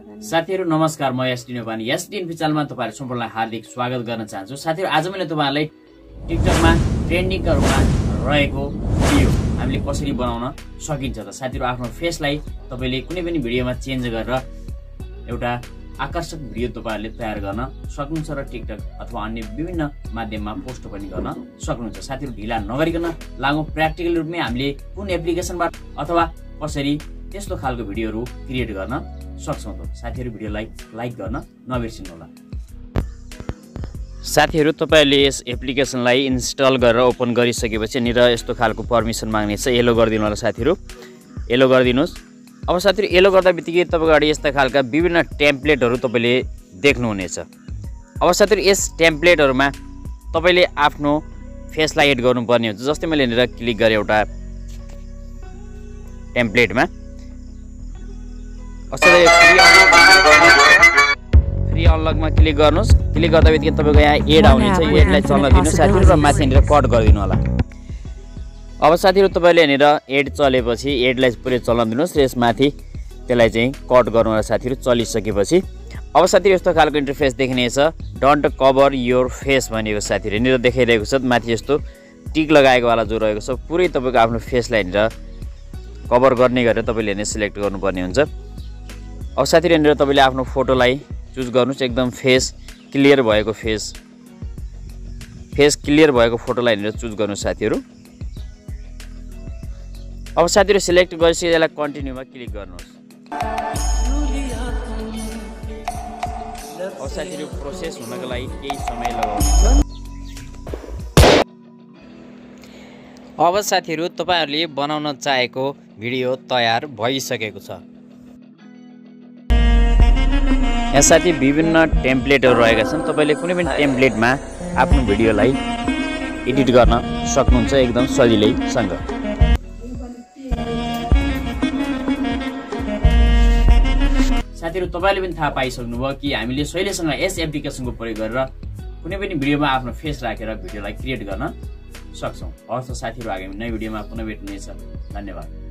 साथीहरु नमस्कार, म sdinfo अनि sdinfo च्यानलमा तपाईहरु सम्पूर्णलाई हार्दिक स्वागत गर्न चाहन्छु। साथीहरु आज मैले तपाईहरुलाई टिकटकमा ट्रेन्डिङका रूपमा रहेको भिडियो हामीले कसरी बनाउन सकिन्छ त। साथीहरु आफ्नो फेसलाई तपाईले कुनै पनि भिडियोमा चेन्ज गरेर एउटा आकर्षक भिडियो तपाईहरुले तयार गर्न सक्नुहुन्छ र टिकटक अथवा अन्य विभिन्न माध्यममा पोस्ट पनि गर्न सक्नुहुन्छ। साथीहरु ढिला नगरिकन लागौं प्र्याक्टिकल रूपमै हामीले कुन एप्लिकेसनबाट अथवा कसरी त्यस्तो खालको भिडियोहरु क्रिएट गर्न सक्छौं त। साथीहरु भिडियोलाई लाइक गर्न नबिर्सिनु होला। साथीहरु तपाईहरुले यस एप्लिकेसनलाई इन्स्टल गरेर ओपन गरिसकेपछि नि र यस्तो खालको परमिसन माग्ने छ, येलो गरिदिनु होला साथीहरु, येलो गरिदिनुस्। अब साथीहरु येलो गर्दाबित्तिकै तपाईको अगाडि यस्ता खालका विभिन्न टेम्प्लेटहरु तपाईले देख्नुहुनेछ। अब साथीहरु यस टेम्प्लेटहरुमा तपाईले आफ्नो फेसलाई एड गर्नुपर्ने हुन्छ। जस्तै मैले यहाँनिर क्लिक गरे एउटा टेम्प्लेटमा, फ्री अनलकमा क्लिक गर्नुस्। क्लिक गर्दाबित्तिकै तपाईको यहाँ एड आउनेछ, एडलाई चल्न दिनुस् साथीहरु र माथि यहाँनिर कट गरिदिनु होला। अब साथीहरु तपाईले यहाँनिर एड चलेपछि एडलाई पुरै चल्न दिनुस् र यसमाथि त्यसलाई चाहिँ कट गर्नु होला साथीहरु। चलिसकेपछि अब साथीहरु यस्तो खालको इन्टरफेस देखिनेछ। डोन्ट कभर योर फेस भनेको साथीहरु यहाँनिर देखाइरहेको छ। माथि यस्तो टिक लगाएको वाला जो रहेको छ पुरै तपाईको आफ्नो फेसलाई यहाँनिर कभर गर्ने गरेर तपाईले यहाँनिर सिलेक्ट गर्नुपर्ने हुन्छ। अब साथीहरु यहाँनिर तपाईले आफ्नो फोटोलाई चुज गर्नुस्। एकदम फेस क्लियर भएको फेस क्लियर भएको फोटोलाई यहाँनिर चुज गर्नुस् साथीहरु। अब साथीहरु सिलेक्ट गरेपछि यसलाई कन्टिन्युमा क्लिक गर्नुस्। अब साथीहरु प्रोसेस हुनको लागि केही समय लगाउनुहुन्छ। अब साथीहरु तपाईहरुले बनाउन चाहेको भिडियो तयार भइसकेको छ। यहाँ साथी विभिन्न टेम्प्लेटहरु रहेका छन्। तपाईले कुनै पनि टेम्प्लेटमा आफ्नो भिडियोलाई एडिट गर्न सक्नुहुन्छ एकदम सजिलैसँग। साथीहरु तपाईले पनि थाहा पाइसक्नुभयो कि हामीले सहिलेसँग यस एप्लिकेसनको प्रयोग गरेर कुनै पनि भिडियोमा आफ्नो फेस राखेर भिडियोलाई क्रिएट गर्न सक्छौं। हवस् साथीहरु, आगामी नयाँ भिडियोमा पुनः भेट्नेछ। धन्यवाद।